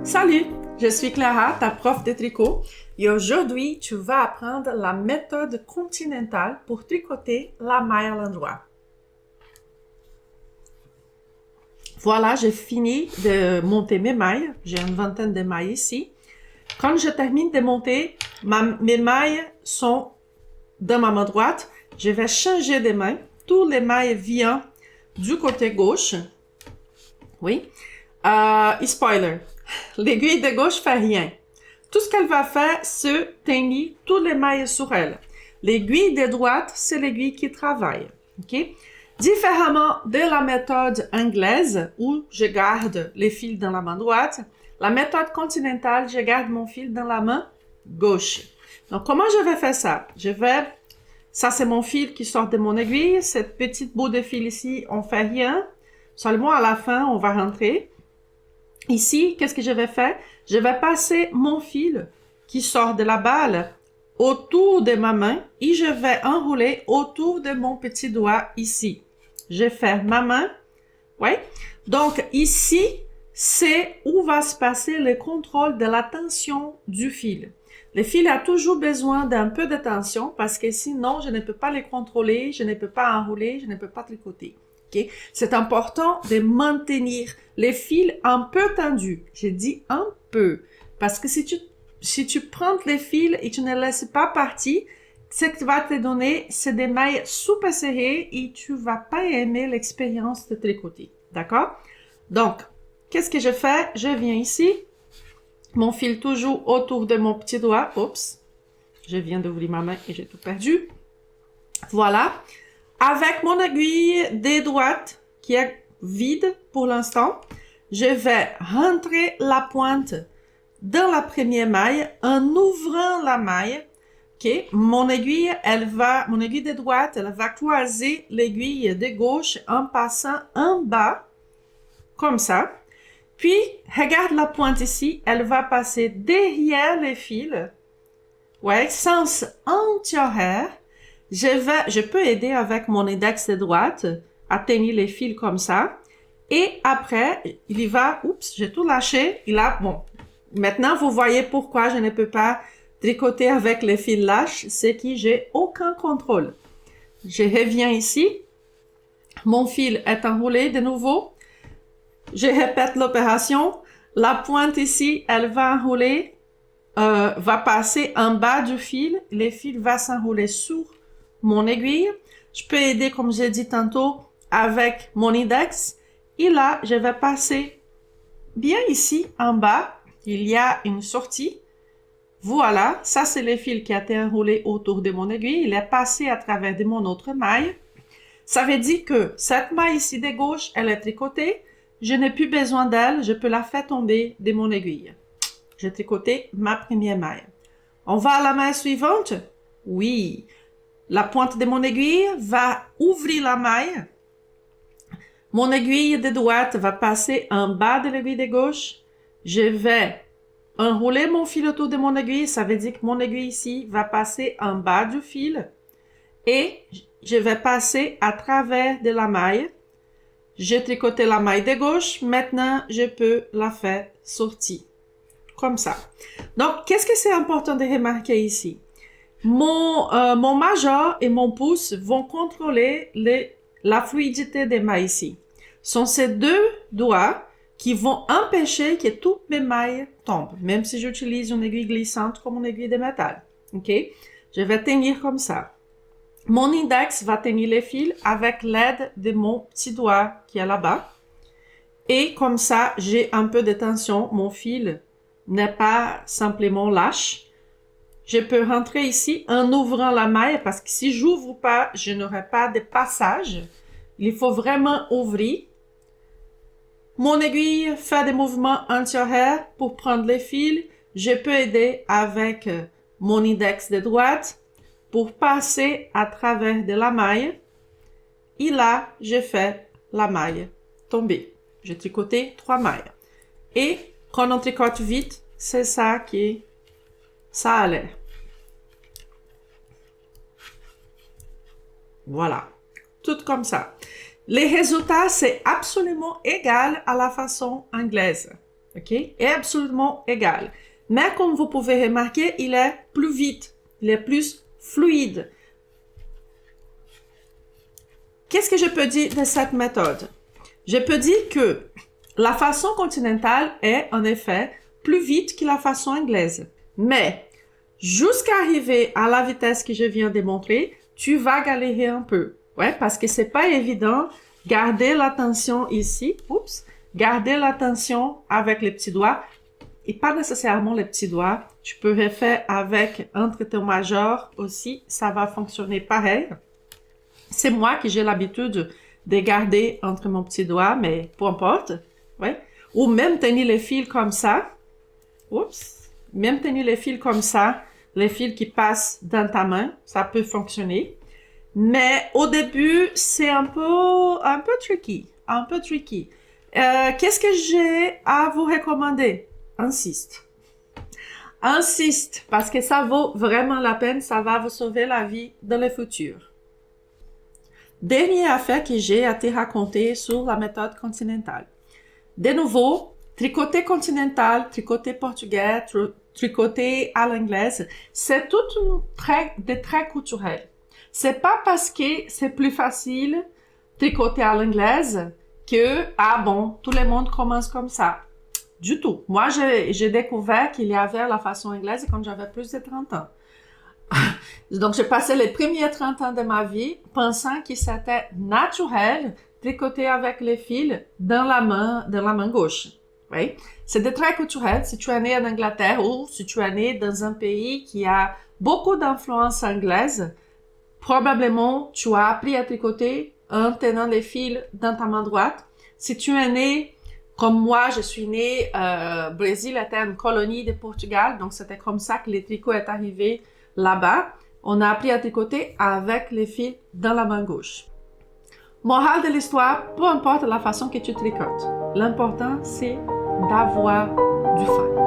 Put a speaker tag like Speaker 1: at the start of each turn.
Speaker 1: Salut, je suis Clara, ta prof de tricot, et aujourd'hui, tu vas apprendre la méthode continentale pour tricoter la maille à l'endroit. Voilà, j'ai fini de monter mes mailles. J'ai une vingtaine de mailles ici. Quand je termine de monter, mes mailles sont dans ma main droite. Je vais changer de main. Toutes les mailles viennent du côté gauche. Oui. Spoiler, l'aiguille de gauche fait rien. Tout ce qu'elle va faire, c'est tenir toutes les mailles sur elle. L'aiguille de droite, c'est l'aiguille qui travaille. OK? Différemment de la méthode anglaise où je garde les fils dans la main droite, la méthode continentale, je garde mon fil dans la main gauche. Donc, comment je vais faire ça? Ça c'est mon fil qui sort de mon aiguille. Cette petite bout de fil ici, on fait rien. Seulement à la fin, on va rentrer. Ici, qu'est-ce que je vais faire? Je vais passer mon fil qui sort de la balle autour de ma main et je vais enrouler autour de mon petit doigt ici. Je ferme ma main. Oui. Donc, ici, c'est où va se passer le contrôle de la tension du fil. Le fil a toujours besoin d'un peu de tension parce que sinon, je ne peux pas le contrôler, je ne peux pas enrouler, je ne peux pas tricoter. Okay? C'est important de maintenir les fils un peu tendus. Je dis un peu parce que si tu prends les fils et tu ne laisses pas partir, ce que va te donner, c'est des mailles super serrées et tu vas pas aimer l'expérience de tricoter. D'accord? Donc, qu'est-ce que je fais? Je viens ici. Mon fil toujours autour de mon petit doigt. Oups. Je viens d'ouvrir ma main et j'ai tout perdu. Voilà. Avec mon aiguille de droite, qui est vide pour l'instant, je vais rentrer la pointe dans la première maille en ouvrant la maille. Okay. Mon aiguille de droite, elle va croiser l'aiguille de gauche en passant en bas, comme ça. Puis, regarde la pointe ici, elle va passer derrière les fils. Ouais, sens anti-horaire. Je peux aider avec mon index de droite à tenir les fils comme ça. Et après, il y va, oups, j'ai tout lâché. Maintenant, vous voyez pourquoi je ne peux pas tricoter avec les fils lâches. C'est que j'ai aucun contrôle. Je reviens ici. Mon fil est enroulé de nouveau. Je répète l'opération. La pointe ici, elle va enrouler, va passer en bas du fil. Le fil va s'enrouler sur mon aiguille. Je peux aider, comme j'ai dit tantôt, avec mon index. Et là, je vais passer bien ici, en bas. Il y a une sortie. Voilà, ça c'est le fil qui a été enroulé autour de mon aiguille. Il est passé à travers de mon autre maille. Ça veut dire que cette maille ici de gauche, elle est tricotée. Je n'ai plus besoin d'elle. Je peux la faire tomber de mon aiguille. J'ai tricoté ma première maille. On va à la maille suivante? Oui. La pointe de mon aiguille va ouvrir la maille. Mon aiguille de droite va passer en bas de l'aiguille de gauche. Je vais enrouler mon fil autour de mon aiguille. Ça veut dire que mon aiguille ici va passer en bas du fil. Et je vais passer à travers de la maille. J'ai tricoté la maille de gauche. Maintenant, je peux la faire sortir. Comme ça. Donc, qu'est-ce que c'est important de remarquer ici? Mon majeur et mon pouce vont contrôler la fluidité des mailles ici. Ce sont ces deux doigts qui vont empêcher que toutes mes mailles tombent, même si j'utilise une aiguille glissante comme une aiguille de métal. OK? Je vais tenir comme ça. Mon index va tenir les fils avec l'aide de mon petit doigt qui est là-bas. Et comme ça, j'ai un peu de tension. Mon fil n'est pas simplement lâche. Je peux rentrer ici en ouvrant la maille parce que si j'ouvre pas, je n'aurai pas de passage. Il faut vraiment ouvrir. Mon aiguille fait des mouvements anti-horaires pour prendre les fils. Je peux aider avec mon index de droite pour passer à travers de la maille. Et là, je fais la maille tomber. J'ai tricoté 3 mailles. Et quand on tricote vite, c'est ça qui ça a l'air. Voilà. Tout comme ça. Les résultats, c'est absolument égal à la façon anglaise. ok? Est absolument égal. Mais comme vous pouvez remarquer, il est plus vite, il est plus fluide. Qu'est-ce que je peux dire de cette méthode? Je peux dire que la façon continentale est en effet plus vite que la façon anglaise. Mais jusqu'à arriver à la vitesse que je viens de montrer, tu vas galérer un peu. Ouais, parce que c'est pas évident. Garder l'attention ici. Oups. Garder l'attention avec les petits doigts. Et pas nécessairement les petits doigts. Tu peux refaire avec entre ton majeur aussi. Ça va fonctionner pareil. C'est moi qui j'ai l'habitude de garder entre mon petit doigt, mais peu importe. Ouais. Ou même tenir les fils comme ça. Oups. Même tenir les fils comme ça. Les fils qui passent dans ta main. Ça peut fonctionner. Mais au début, c'est un peu tricky. Un peu tricky. Qu'est-ce que j'ai à vous recommander? Insiste. Insiste, parce que ça vaut vraiment la peine. Ça va vous sauver la vie dans le futur. Dernière affaire que j'ai à te raconter sur la méthode continentale. De nouveau, tricoter continental, tricoter portugais, tricoter à l'anglaise, c'est tout des traits culturels. C'est pas parce que c'est plus facile tricoter à l'anglaise que, ah bon, tout le monde commence comme ça. Du tout. Moi, j'ai découvert qu'il y avait la façon anglaise quand j'avais plus de 30 ans. Donc, j'ai passé les premiers 30 ans de ma vie pensant que c'était naturel tricoter avec les fils dans la main gauche. Oui. C'est des traits culturels. Si tu es né en Angleterre ou si tu es né dans un pays qui a beaucoup d'influence anglaise, probablement tu as appris à tricoter en tenant les fils dans ta main droite. Si tu es né comme moi, je suis née au Brésil, était une colonie de Portugal, donc c'était comme ça que le tricot est arrivé là-bas. On a appris à tricoter avec les fils dans la main gauche. Morale de l'histoire, peu importe la façon que tu tricotes, l'important c'est d'avoir du fun.